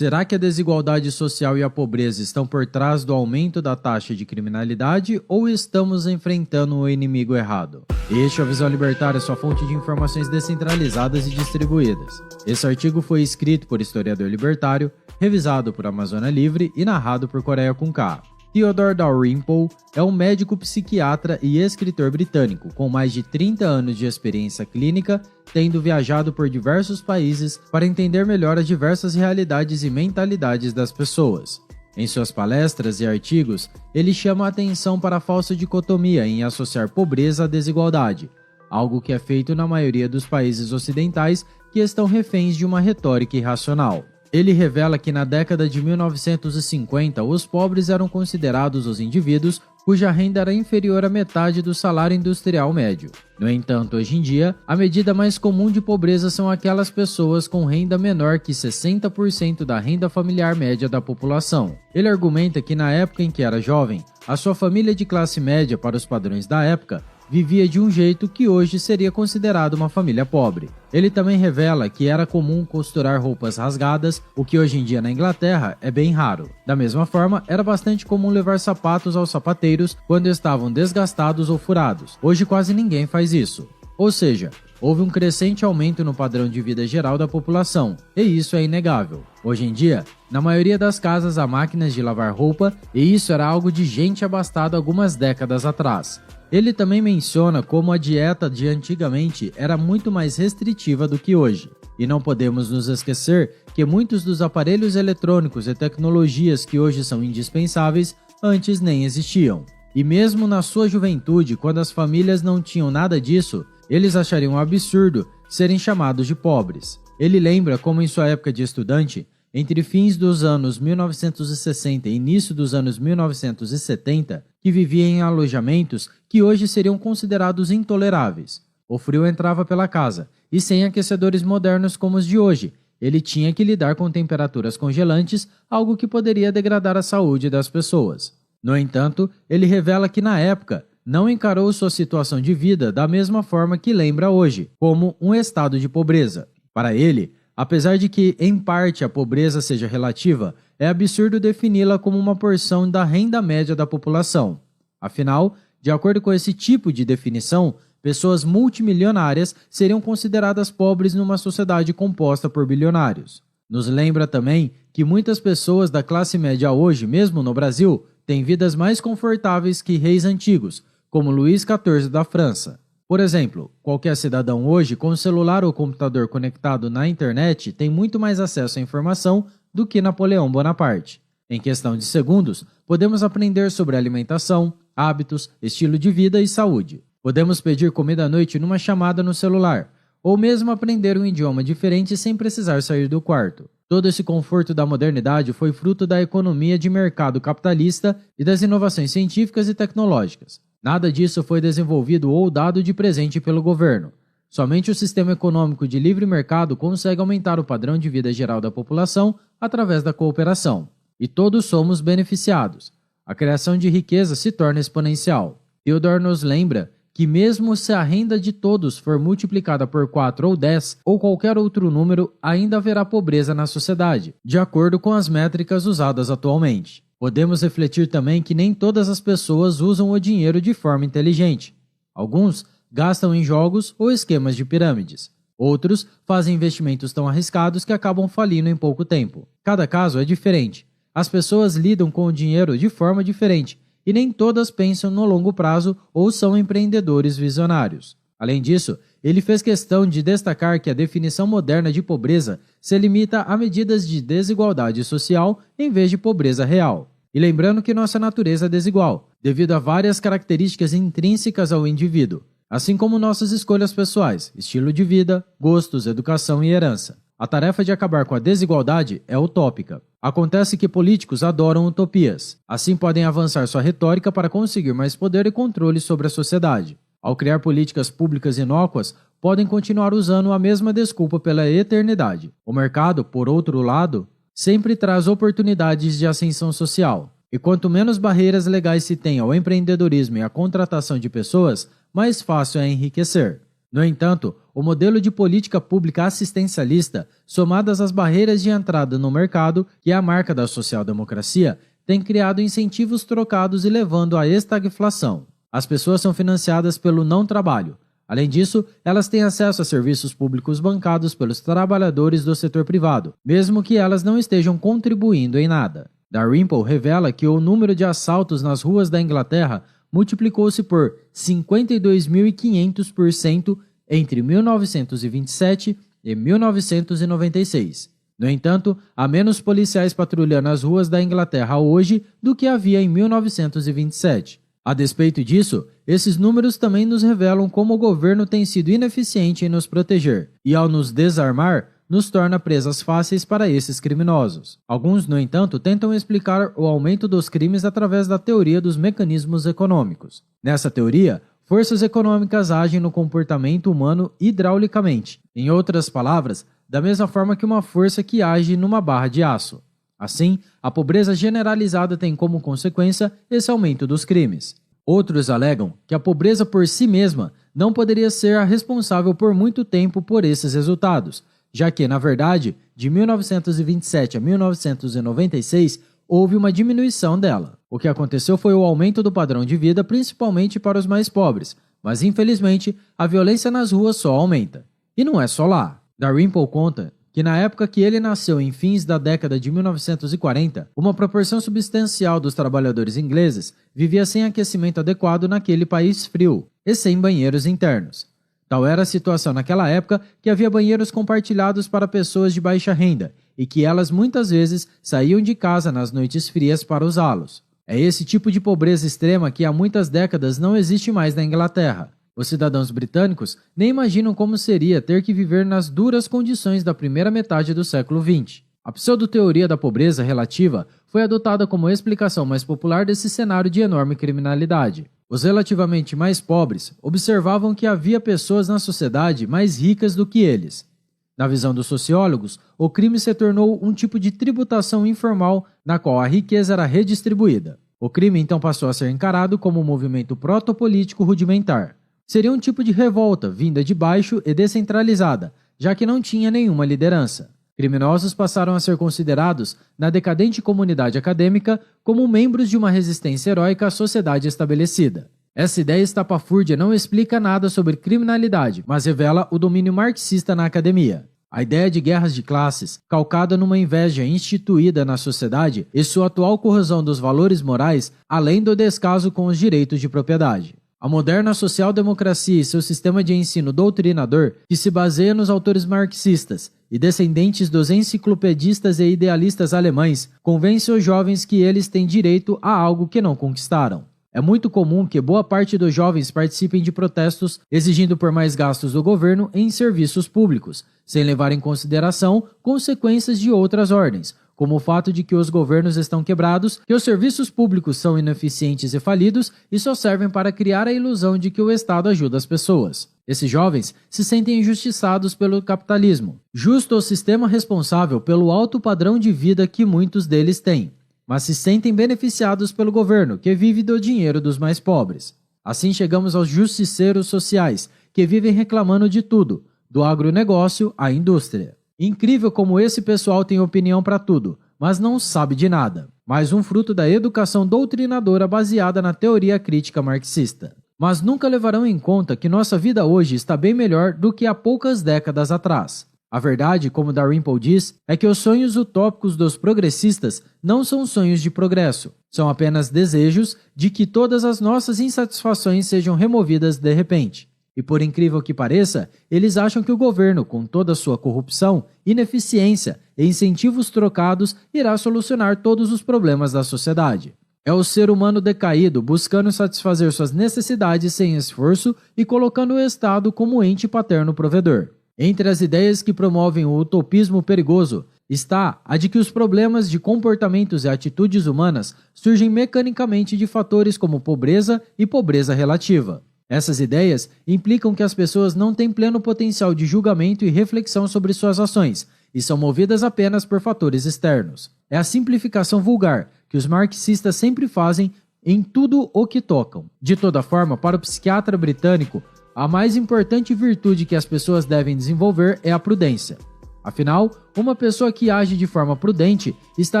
Será que a desigualdade social e a pobreza estão por trás do aumento da taxa de criminalidade ou estamos enfrentando o inimigo errado? Este é o Visão Libertária, sua fonte de informações descentralizadas e distribuídas. Esse artigo foi escrito por historiador libertário, revisado por Amazônia Livre e narrado por Coreia com K. Theodore Dalrymple é um médico psiquiatra e escritor britânico com mais de 30 anos de experiência clínica, tendo viajado por diversos países para entender melhor as diversas realidades e mentalidades das pessoas. Em suas palestras e artigos, ele chama a atenção para a falsa dicotomia em associar pobreza à desigualdade, algo que é feito na maioria dos países ocidentais que estão reféns de uma retórica irracional. Ele revela que na década de 1950, os pobres eram considerados os indivíduos cuja renda era inferior à metade do salário industrial médio. No entanto, hoje em dia, a medida mais comum de pobreza são aquelas pessoas com renda menor que 60% da renda familiar média da população. Ele argumenta que na época em que era jovem, a sua família de classe média para os padrões da época vivia de um jeito que hoje seria considerado uma família pobre. Ele também revela que era comum costurar roupas rasgadas, o que hoje em dia na Inglaterra é bem raro. Da mesma forma, era bastante comum levar sapatos aos sapateiros quando estavam desgastados ou furados. Hoje quase ninguém faz isso. Ou seja, houve um crescente aumento no padrão de vida geral da população, e isso é inegável. Hoje em dia, na maioria das casas há máquinas de lavar roupa, e isso era algo de gente abastada algumas décadas atrás. Ele também menciona como a dieta de antigamente era muito mais restritiva do que hoje. E não podemos nos esquecer que muitos dos aparelhos eletrônicos e tecnologias que hoje são indispensáveis, antes nem existiam. E mesmo na sua juventude, quando as famílias não tinham nada disso, eles achariam um absurdo serem chamados de pobres. Ele lembra como em sua época de estudante, entre fins dos anos 1960 e início dos anos 1970, que vivia em alojamentos que hoje seriam considerados intoleráveis. O frio entrava pela casa, e sem aquecedores modernos como os de hoje, ele tinha que lidar com temperaturas congelantes, algo que poderia degradar a saúde das pessoas. No entanto, ele revela que na época, não encarou sua situação de vida da mesma forma que lembra hoje, como um estado de pobreza. Para ele, apesar de que, em parte, a pobreza seja relativa, é absurdo defini-la como uma porção da renda média da população. Afinal, de acordo com esse tipo de definição, pessoas multimilionárias seriam consideradas pobres numa sociedade composta por bilionários. Nos lembra também que muitas pessoas da classe média hoje, mesmo no Brasil, têm vidas mais confortáveis que reis antigos, como Luís XIV da França. Por exemplo, qualquer cidadão hoje com celular ou computador conectado na internet tem muito mais acesso à informação do que Napoleão Bonaparte. Em questão de segundos, podemos aprender sobre alimentação, hábitos, estilo de vida e saúde. Podemos pedir comida à noite numa chamada no celular, ou mesmo aprender um idioma diferente sem precisar sair do quarto. Todo esse conforto da modernidade foi fruto da economia de mercado capitalista e das inovações científicas e tecnológicas. Nada disso foi desenvolvido ou dado de presente pelo governo. Somente o sistema econômico de livre mercado consegue aumentar o padrão de vida geral da população através da cooperação. E todos somos beneficiados. A criação de riqueza se torna exponencial. Theodore nos lembra que mesmo se a renda de todos for multiplicada por 4 ou 10 ou qualquer outro número, ainda haverá pobreza na sociedade, de acordo com as métricas usadas atualmente. Podemos refletir também que nem todas as pessoas usam o dinheiro de forma inteligente. Alguns gastam em jogos ou esquemas de pirâmides. Outros fazem investimentos tão arriscados que acabam falindo em pouco tempo. Cada caso é diferente. As pessoas lidam com o dinheiro de forma diferente e nem todas pensam no longo prazo ou são empreendedores visionários. Além disso, ele fez questão de destacar que a definição moderna de pobreza se limita a medidas de desigualdade social em vez de pobreza real. E lembrando que nossa natureza é desigual, devido a várias características intrínsecas ao indivíduo, assim como nossas escolhas pessoais, estilo de vida, gostos, educação e herança. A tarefa de acabar com a desigualdade é utópica. Acontece que políticos adoram utopias. Assim podem avançar sua retórica para conseguir mais poder e controle sobre a sociedade. Ao criar políticas públicas inócuas, podem continuar usando a mesma desculpa pela eternidade. O mercado, por outro lado, sempre traz oportunidades de ascensão social. E quanto menos barreiras legais se tem ao empreendedorismo e à contratação de pessoas, mais fácil é enriquecer. No entanto, o modelo de política pública assistencialista, somadas às barreiras de entrada no mercado, que é a marca da social-democracia, tem criado incentivos trocados e levando à estagflação. As pessoas são financiadas pelo não trabalho. Além disso, elas têm acesso a serviços públicos bancados pelos trabalhadores do setor privado, mesmo que elas não estejam contribuindo em nada. Dalrymple revela que o número de assaltos nas ruas da Inglaterra multiplicou-se por 52.500% entre 1927 e 1996. No entanto, há menos policiais patrulhando as ruas da Inglaterra hoje do que havia em 1927. A despeito disso, esses números também nos revelam como o governo tem sido ineficiente em nos proteger e, ao nos desarmar, nos torna presas fáceis para esses criminosos. Alguns, no entanto, tentam explicar o aumento dos crimes através da teoria dos mecanismos econômicos. Nessa teoria, forças econômicas agem no comportamento humano hidraulicamente, em outras palavras, da mesma forma que uma força que age numa barra de aço. Assim, a pobreza generalizada tem como consequência esse aumento dos crimes. Outros alegam que a pobreza por si mesma não poderia ser a responsável por muito tempo por esses resultados, já que, na verdade, de 1927 a 1996, houve uma diminuição dela. O que aconteceu foi o aumento do padrão de vida, principalmente para os mais pobres, mas infelizmente a violência nas ruas só aumenta. E não é só lá. Dalrymple conta que na época que ele nasceu em fins da década de 1940, uma proporção substancial dos trabalhadores ingleses vivia sem aquecimento adequado naquele país frio e sem banheiros internos. Tal era a situação naquela época que havia banheiros compartilhados para pessoas de baixa renda e que elas muitas vezes saíam de casa nas noites frias para usá-los. É esse tipo de pobreza extrema que há muitas décadas não existe mais na Inglaterra. Os cidadãos britânicos nem imaginam como seria ter que viver nas duras condições da primeira metade do século XX. A pseudo-teoria da pobreza relativa foi adotada como explicação mais popular desse cenário de enorme criminalidade. Os relativamente mais pobres observavam que havia pessoas na sociedade mais ricas do que eles. Na visão dos sociólogos, o crime se tornou um tipo de tributação informal na qual a riqueza era redistribuída. O crime então passou a ser encarado como um movimento protopolítico rudimentar. Seria um tipo de revolta vinda de baixo e descentralizada, já que não tinha nenhuma liderança. Criminosos passaram a ser considerados, na decadente comunidade acadêmica, como membros de uma resistência heróica à sociedade estabelecida. Essa ideia estapafúrdia não explica nada sobre criminalidade, mas revela o domínio marxista na academia. A ideia de guerras de classes, calcada numa inveja instituída na sociedade e sua atual corrosão dos valores morais, além do descaso com os direitos de propriedade. A moderna social-democracia e seu sistema de ensino doutrinador, que se baseia nos autores marxistas e descendentes dos enciclopedistas e idealistas alemães, convence os jovens que eles têm direito a algo que não conquistaram. É muito comum que boa parte dos jovens participem de protestos exigindo por mais gastos do governo em serviços públicos, sem levar em consideração consequências de outras ordens, como o fato de que os governos estão quebrados, que os serviços públicos são ineficientes e falidos e só servem para criar a ilusão de que o Estado ajuda as pessoas. Esses jovens se sentem injustiçados pelo capitalismo, justo o sistema responsável pelo alto padrão de vida que muitos deles têm, mas se sentem beneficiados pelo governo, que vive do dinheiro dos mais pobres. Assim chegamos aos justiceiros sociais, que vivem reclamando de tudo, do agronegócio à indústria. Incrível como esse pessoal tem opinião para tudo, mas não sabe de nada. Mais um fruto da educação doutrinadora baseada na teoria crítica marxista. Mas nunca levarão em conta que nossa vida hoje está bem melhor do que há poucas décadas atrás. A verdade, como Dalrymple diz, é que os sonhos utópicos dos progressistas não são sonhos de progresso. São apenas desejos de que todas as nossas insatisfações sejam removidas de repente. E por incrível que pareça, eles acham que o governo, com toda a sua corrupção, ineficiência e incentivos trocados, irá solucionar todos os problemas da sociedade. É o ser humano decaído buscando satisfazer suas necessidades sem esforço e colocando o Estado como ente paterno provedor. Entre as ideias que promovem o utopismo perigoso está a de que os problemas de comportamentos e atitudes humanas surgem mecanicamente de fatores como pobreza e pobreza relativa. Essas ideias implicam que as pessoas não têm pleno potencial de julgamento e reflexão sobre suas ações e são movidas apenas por fatores externos. É a simplificação vulgar que os marxistas sempre fazem em tudo o que tocam. De toda forma, para o psiquiatra britânico a mais importante virtude que as pessoas devem desenvolver é a prudência. Afinal, uma pessoa que age de forma prudente está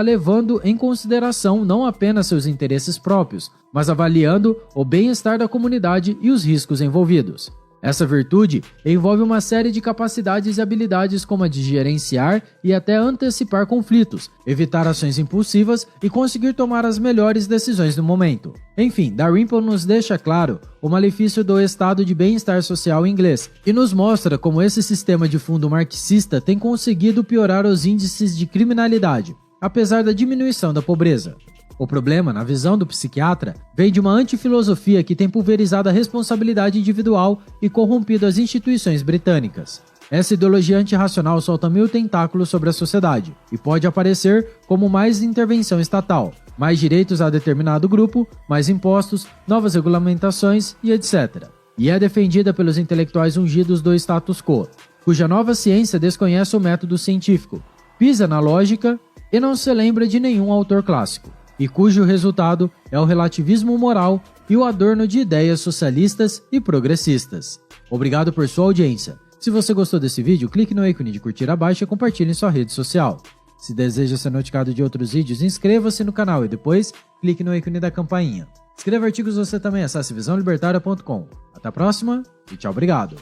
levando em consideração não apenas seus interesses próprios, mas avaliando o bem-estar da comunidade e os riscos envolvidos. Essa virtude envolve uma série de capacidades e habilidades como a de gerenciar e até antecipar conflitos, evitar ações impulsivas e conseguir tomar as melhores decisões no momento. Enfim, Dalrymple nos deixa claro o malefício do estado de bem-estar social inglês e nos mostra como esse sistema de fundo marxista tem conseguido piorar os índices de criminalidade, apesar da diminuição da pobreza. O problema, na visão do psiquiatra, vem de uma antifilosofia que tem pulverizado a responsabilidade individual e corrompido as instituições britânicas. Essa ideologia antirracional solta mil tentáculos sobre a sociedade e pode aparecer como mais intervenção estatal, mais direitos a determinado grupo, mais impostos, novas regulamentações e etc. E é defendida pelos intelectuais ungidos do status quo, cuja nova ciência desconhece o método científico, pisa na lógica e não se lembra de nenhum autor clássico, e cujo resultado é o relativismo moral e o adorno de ideias socialistas e progressistas. Obrigado por sua audiência. Se você gostou desse vídeo, clique no ícone de curtir abaixo e compartilhe em sua rede social. Se deseja ser notificado de outros vídeos, inscreva-se no canal e depois clique no ícone da campainha. Escreva artigos você também, acesse visãolibertaria.com. Até a próxima e tchau, obrigado.